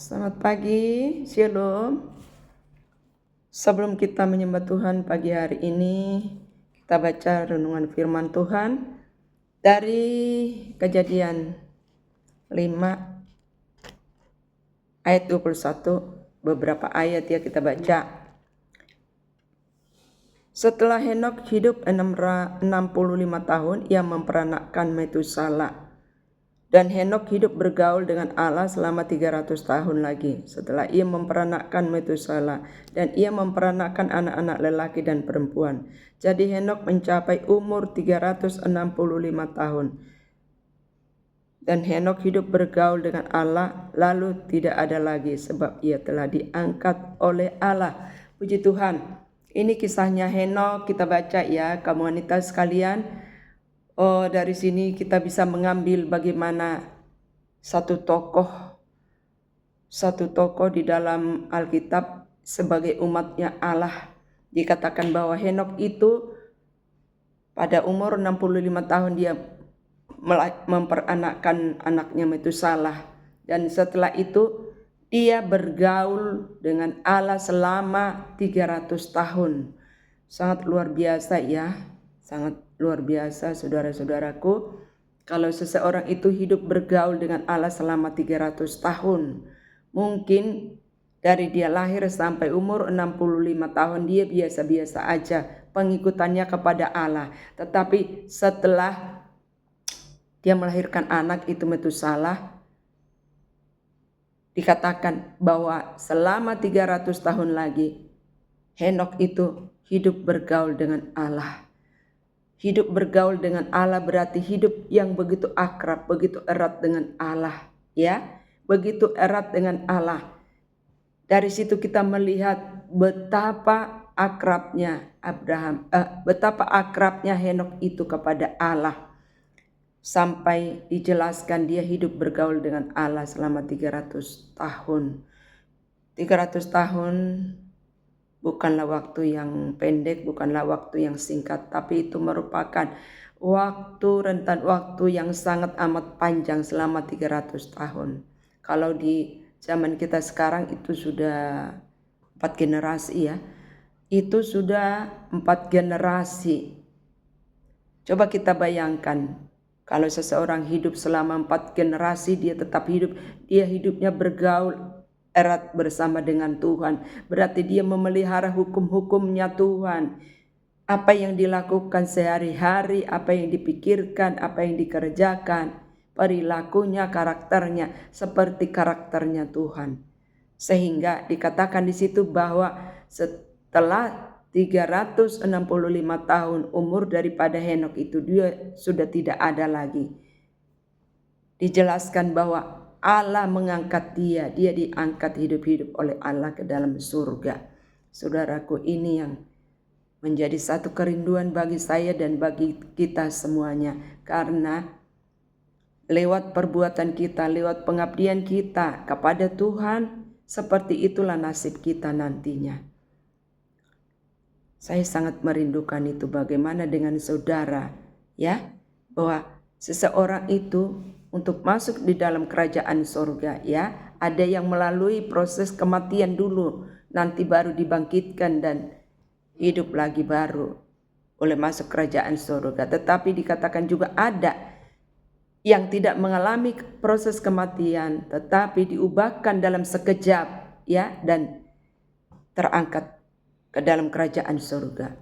Selamat pagi, Shalom. Sebelum kita menyembah Tuhan pagi hari ini, kita baca renungan firman Tuhan dari Kejadian 5 ayat 21, beberapa ayat ya kita baca. Setelah Henokh hidup 65 tahun, ia memperanakkan Metusala. Dan Henokh hidup bergaul dengan Allah selama 300 tahun lagi. Setelah ia memperanakkan Metusala, dan ia memperanakkan anak-anak lelaki dan perempuan. Jadi Henokh mencapai umur 365 tahun. Dan Henokh hidup bergaul dengan Allah, lalu tidak ada lagi sebab ia telah diangkat oleh Allah. Puji Tuhan. Ini kisahnya Henokh, kita baca ya, kaum wanita sekalian. Dari sini kita bisa mengambil bagaimana satu tokoh di dalam Alkitab sebagai umatnya Allah. Dikatakan bahwa Henokh itu pada umur 65 tahun dia memperanakkan anaknya Metusala. Dan setelah itu dia bergaul dengan Allah selama 300 tahun. Sangat luar biasa ya, sangat luar biasa saudara-saudaraku. Kalau seseorang itu hidup bergaul dengan Allah selama 300 tahun, mungkin dari dia lahir sampai umur 65 tahun dia biasa-biasa aja pengikutannya kepada Allah. Tetapi setelah dia melahirkan anak itu Metusala, dikatakan bahwa selama 300 tahun lagi Henokh itu hidup bergaul dengan Allah. Hidup bergaul dengan Allah berarti hidup yang begitu akrab, begitu erat dengan Allah, ya. Begitu erat dengan Allah. Dari situ kita melihat betapa akrabnya betapa akrabnya Henokh itu kepada Allah. Sampai dijelaskan dia hidup bergaul dengan Allah selama 300 tahun. 300 tahun bukanlah waktu yang pendek, bukanlah waktu yang singkat, tapi itu merupakan rentan waktu yang sangat amat panjang selama 300 tahun. Kalau di zaman kita sekarang itu sudah 4 generasi ya. Itu sudah 4 generasi. Coba kita bayangkan, kalau seseorang hidup selama 4 generasi dia tetap hidup, dia hidupnya bergaul erat bersama dengan Tuhan. Berarti dia memelihara hukum-hukumnya Tuhan. Apa yang dilakukan sehari-hari, apa yang dipikirkan, apa yang dikerjakan, perilakunya, karakternya seperti karakternya Tuhan. Sehingga dikatakan di situ bahwa setelah 365 tahun umur daripada Henokh itu dia sudah tidak ada lagi. Dijelaskan bahwa Allah mengangkat dia diangkat hidup-hidup oleh Allah ke dalam surga. Saudaraku, ini yang menjadi satu kerinduan bagi saya dan bagi kita semuanya. Karena lewat perbuatan kita, lewat pengabdian kita kepada Tuhan, seperti itulah nasib kita nantinya. Saya sangat merindukan itu. Bagaimana dengan saudara, ya, bahwa seseorang itu untuk masuk di dalam kerajaan surga, ya, ada yang melalui proses kematian dulu, nanti baru dibangkitkan dan hidup lagi baru oleh masuk kerajaan surga. Tetapi dikatakan juga ada yang tidak mengalami proses kematian, tetapi diubahkan dalam sekejap, ya, dan terangkat ke dalam kerajaan surga.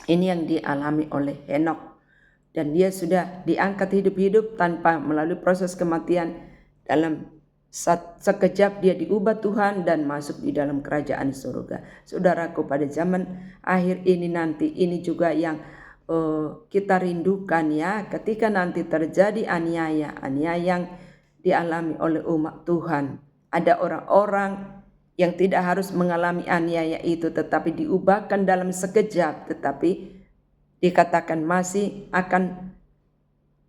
Ini yang dialami oleh Henokh. Dan dia sudah diangkat hidup-hidup tanpa melalui proses kematian. Dalam sekejap dia diubah Tuhan dan masuk di dalam kerajaan surga. Saudaraku, pada zaman akhir ini nanti, ini juga yang kita rindukan ya. Ketika nanti terjadi aniaya yang dialami oleh umat Tuhan. Ada orang-orang yang tidak harus mengalami aniaya itu, tetapi diubahkan dalam sekejap, tetapi dikatakan masih akan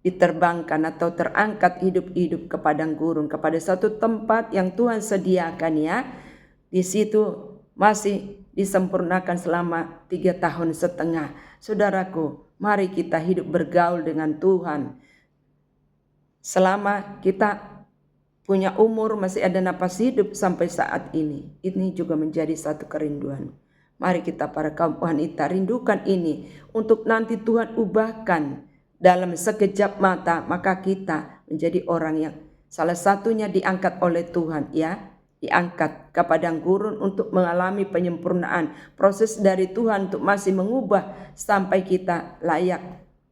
diterbangkan atau terangkat hidup-hidup ke padang gurun, kepada satu tempat yang Tuhan sediakan ya. Di situ masih disempurnakan selama 3,5 tahun. Saudaraku, mari kita hidup bergaul dengan Tuhan. Selama kita punya umur, masih ada napas hidup sampai saat ini. Ini juga menjadi satu kerinduan. Mari kita para kaum wanita rindukan ini untuk nanti Tuhan ubahkan dalam sekejap mata, maka kita menjadi orang yang salah satunya diangkat oleh Tuhan, ya, diangkat ke padang gurun untuk mengalami penyempurnaan proses dari Tuhan untuk masih mengubah sampai kita layak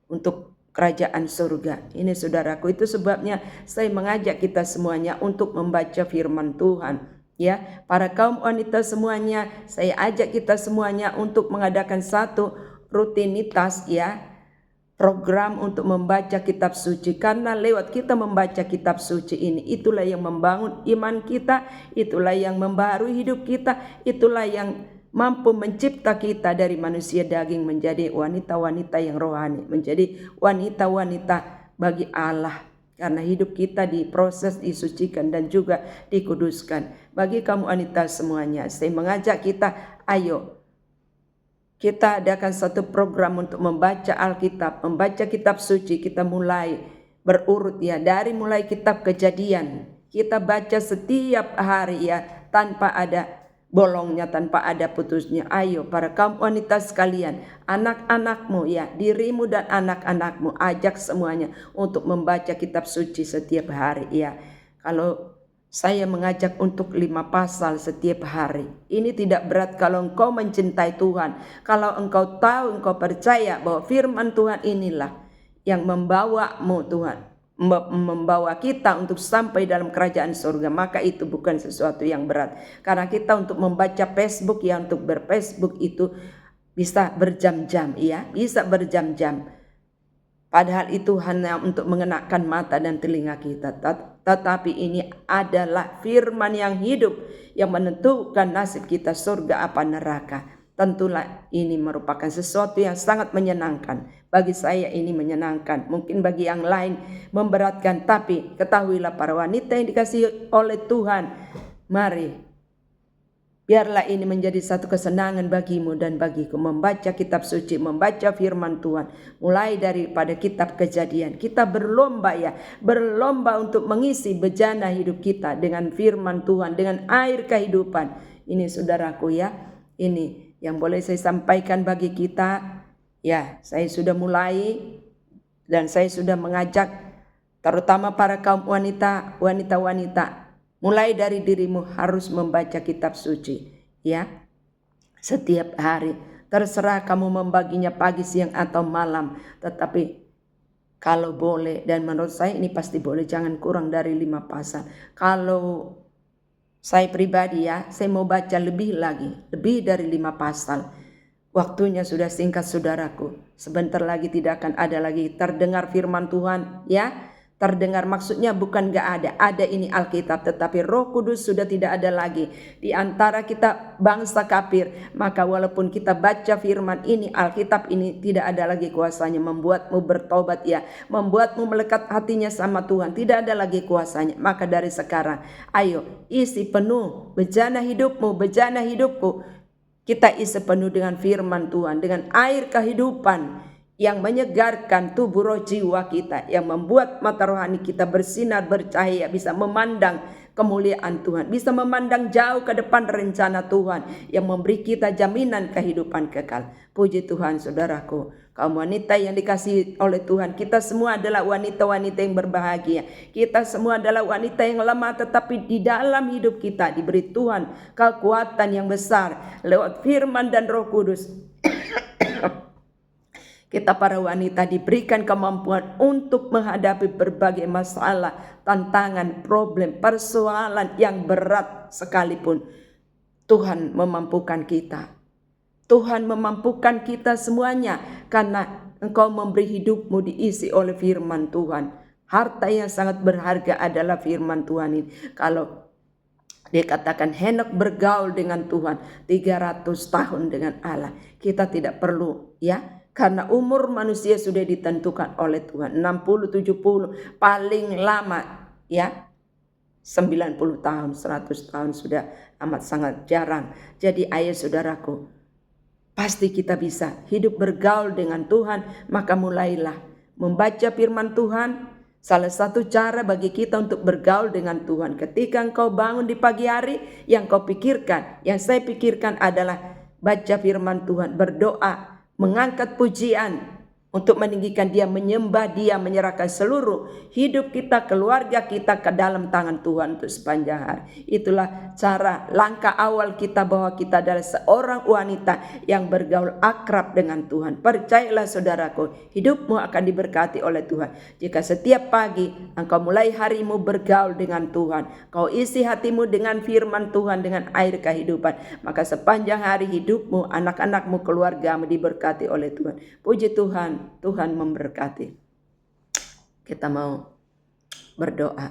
untuk kerajaan surga. Ini saudaraku, itu sebabnya saya mengajak kita semuanya untuk membaca firman Tuhan, ya. Para kaum wanita semuanya, saya ajak kita semuanya untuk mengadakan satu rutinitas, ya, program untuk membaca kitab suci, karena lewat kita membaca kitab suci ini, itulah yang membangun iman kita, itulah yang membaharui hidup kita, itulah yang mampu mencipta kita dari manusia daging menjadi wanita-wanita yang rohani, menjadi wanita-wanita bagi Allah, karena hidup kita diproses, disucikan dan juga dikuduskan. Bagi kamu wanita semuanya, saya mengajak kita, ayo kita adakan satu program untuk membaca Alkitab, membaca kitab suci. Kita mulai berurut, ya, dari mulai kitab Kejadian. Kita baca setiap hari, ya, tanpa ada bolongnya, tanpa ada putusnya. Ayo para kaum wanita sekalian, anak-anakmu, ya, dirimu dan anak-anakmu, ajak semuanya untuk membaca kitab suci setiap hari, ya. Kalau saya mengajak untuk 5 pasal setiap hari. Ini tidak berat kalau engkau mencintai Tuhan. Kalau engkau tahu, engkau percaya bahwa firman Tuhan inilah yang membawamu, Tuhan, membawa kita untuk sampai dalam kerajaan surga, maka itu bukan sesuatu yang berat. Karena kita untuk membaca Facebook, ya, untuk berFacebook itu bisa berjam-jam, ya, bisa berjam-jam. Padahal itu hanya untuk mengenakan mata dan telinga kita. Tetapi ini adalah firman yang hidup yang menentukan nasib kita surga apa neraka. Tentulah ini merupakan sesuatu yang sangat menyenangkan. Bagi saya ini menyenangkan. Mungkin bagi yang lain memberatkan. Tapi ketahuilah para wanita yang dikasihi oleh Tuhan, mari biarlah ini menjadi satu kesenangan bagimu dan bagiku, membaca kitab suci, membaca firman Tuhan. Mulai daripada kitab Kejadian, kita berlomba, ya, berlomba untuk mengisi bejana hidup kita dengan firman Tuhan, dengan air kehidupan. Ini saudaraku, ya, ini yang boleh saya sampaikan bagi kita. Ya, saya sudah mulai dan saya sudah mengajak terutama para kaum wanita, wanita-wanita, mulai dari dirimu harus membaca kitab suci, ya, setiap hari. Terserah kamu membaginya pagi, siang atau malam, tetapi kalau boleh, dan menurut saya ini pasti boleh, jangan kurang dari 5 pasal. Kalau saya pribadi, ya, saya mau baca lebih lagi, lebih dari 5 pasal. Waktunya sudah singkat saudaraku. Sebentar lagi tidak akan ada lagi terdengar firman Tuhan, ya. Terdengar maksudnya bukan gak ada ini Alkitab, tetapi Roh Kudus sudah tidak ada lagi di antara kita bangsa kafir. Maka walaupun kita baca firman ini, Alkitab ini tidak ada lagi kuasanya membuatmu bertobat, ya, membuatmu melekat hatinya sama Tuhan, tidak ada lagi kuasanya. Maka dari sekarang, ayo isi penuh bejana hidupmu, bejana hidupku. Kita isi penuh dengan firman Tuhan, dengan air kehidupan yang menyegarkan tubuh roh jiwa kita, yang membuat mata rohani kita bersinar, bercahaya, bisa memandang kemuliaan Tuhan, bisa memandang jauh ke depan rencana Tuhan yang memberi kita jaminan kehidupan kekal. Puji Tuhan saudaraku, kaum wanita yang dikasihi oleh Tuhan, kita semua adalah wanita-wanita yang berbahagia. Kita semua adalah wanita yang lemah, tetapi di dalam hidup kita diberi Tuhan kekuatan yang besar lewat firman dan Roh Kudus. Kita para wanita diberikan kemampuan untuk menghadapi berbagai masalah, tantangan, problem, persoalan yang berat sekalipun. Tuhan memampukan kita. Tuhan memampukan kita semuanya karena engkau memberi hidupmu diisi oleh firman Tuhan. Harta yang sangat berharga adalah firman Tuhan ini. Kalau dikatakan Henokh bergaul dengan Tuhan 300 tahun dengan Allah, kita tidak perlu, ya, karena umur manusia sudah ditentukan oleh Tuhan 60, 70, paling lama, ya, 90 tahun, 100 tahun sudah amat sangat jarang. Jadi ayo saudaraku, pasti kita bisa hidup bergaul dengan Tuhan. Maka mulailah membaca firman Tuhan, Salah satu cara bagi kita untuk bergaul dengan Tuhan, ketika engkau bangun di pagi hari, yang kau pikirkan, yang saya pikirkan adalah baca firman Tuhan, berdoa, mengangkat pujian, untuk meninggikan Dia, menyembah Dia, menyerahkan seluruh hidup kita, keluarga kita ke dalam tangan Tuhan untuk sepanjang hari. Itulah cara langkah awal kita bahwa kita adalah seorang wanita yang bergaul akrab dengan Tuhan. Percayalah saudaraku, hidupmu akan diberkati oleh Tuhan jika setiap pagi engkau mulai harimu bergaul dengan Tuhan, kau isi hatimu dengan firman Tuhan, dengan air kehidupan, maka sepanjang hari hidupmu, anak-anakmu, keluargamu diberkati oleh Tuhan. Puji Tuhan, Tuhan memberkati. Kita mau berdoa.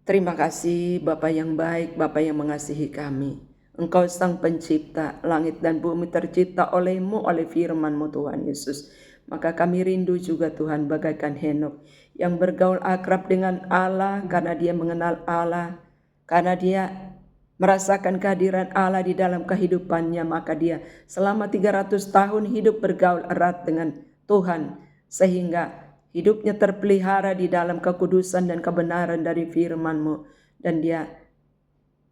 Terima kasih Bapa yang baik, Bapa yang mengasihi kami. Engkau Sang Pencipta, langit dan bumi tercipta oleh-Mu, oleh firman-Mu Tuhan Yesus. Maka kami rindu juga Tuhan bagaikan Henokh yang bergaul akrab dengan Allah karena dia mengenal Allah, karena dia merasakan kehadiran Allah di dalam kehidupannya, maka dia selama 300 tahun hidup bergaul erat dengan Tuhan, sehingga hidupnya terpelihara di dalam kekudusan dan kebenaran dari firman-Mu, dan dia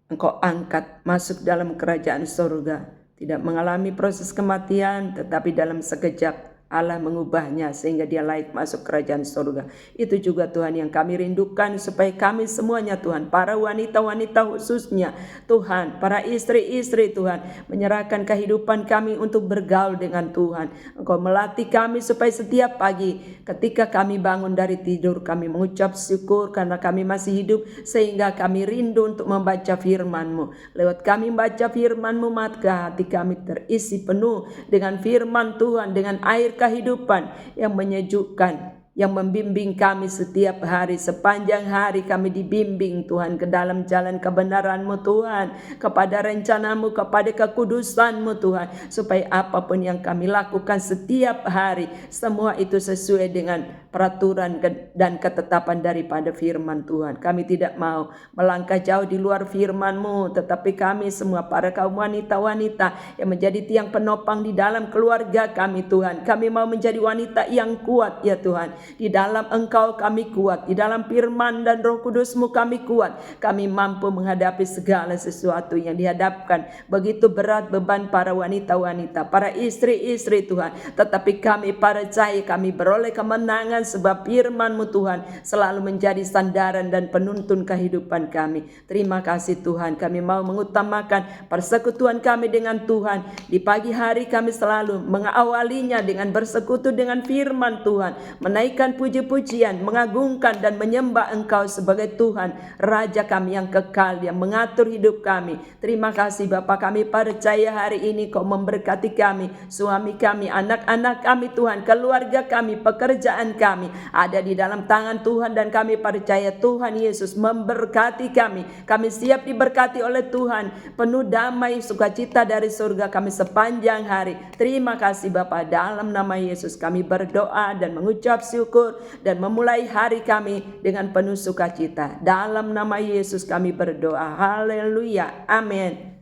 Engkau angkat masuk dalam kerajaan surga, tidak mengalami proses kematian, tetapi dalam sekejap Allah mengubahnya sehingga dia layak masuk kerajaan surga. Itu juga Tuhan yang kami rindukan, supaya kami semuanya Tuhan, para wanita-wanita khususnya Tuhan, para istri-istri Tuhan, menyerahkan kehidupan kami untuk bergaul dengan Tuhan. Engkau melatih kami supaya setiap pagi ketika kami bangun dari tidur, kami mengucap syukur karena kami masih hidup, sehingga kami rindu untuk membaca firman-Mu. Lewat kami membaca firman-Mu, maka hati kami terisi penuh dengan firman Tuhan, dengan air kehidupan yang menyejukkan, yang membimbing kami setiap hari. Sepanjang hari kami dibimbing Tuhan ke dalam jalan kebenaran-Mu Tuhan, kepada rencana-Mu, kepada kekudusan-Mu Tuhan, supaya apapun yang kami lakukan setiap hari, semua itu sesuai dengan peraturan dan ketetapan daripada firman Tuhan. Kami tidak mau melangkah jauh di luar firman-Mu, tetapi kami semua para kaum wanita-wanita yang menjadi tiang penopang di dalam keluarga kami Tuhan, kami mau menjadi wanita yang kuat ya Tuhan. Di dalam Engkau kami kuat, di dalam firman dan Roh Kudus-Mu kami kuat. Kami mampu menghadapi segala sesuatu yang dihadapkan. Begitu berat beban para wanita-wanita, para istri-istri Tuhan, tetapi kami percaya kami beroleh kemenangan, sebab firman-Mu Tuhan selalu menjadi sandaran dan penuntun kehidupan kami. Terima kasih Tuhan, kami mau mengutamakan persekutuan kami dengan Tuhan. Di pagi hari kami selalu mengawalinya dengan bersekutu dengan firman Tuhan, menaikkan puji-pujian, mengagungkan dan menyembah Engkau sebagai Tuhan, Raja kami yang kekal, yang mengatur hidup kami. Terima kasih Bapa, kami percaya hari ini Kau memberkati kami, suami kami, anak-anak kami Tuhan, keluarga kami, pekerjaan kami ada di dalam tangan Tuhan, dan kami percaya Tuhan Yesus memberkati kami. Kami siap diberkati oleh Tuhan, penuh damai sukacita dari surga kami sepanjang hari. Terima kasih Bapa, dalam nama Yesus kami berdoa dan mengucap syukur dan memulai hari kami dengan penuh sukacita. Dalam nama Yesus kami berdoa. Haleluya. Amin.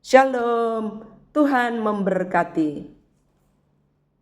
Shalom. Tuhan memberkati.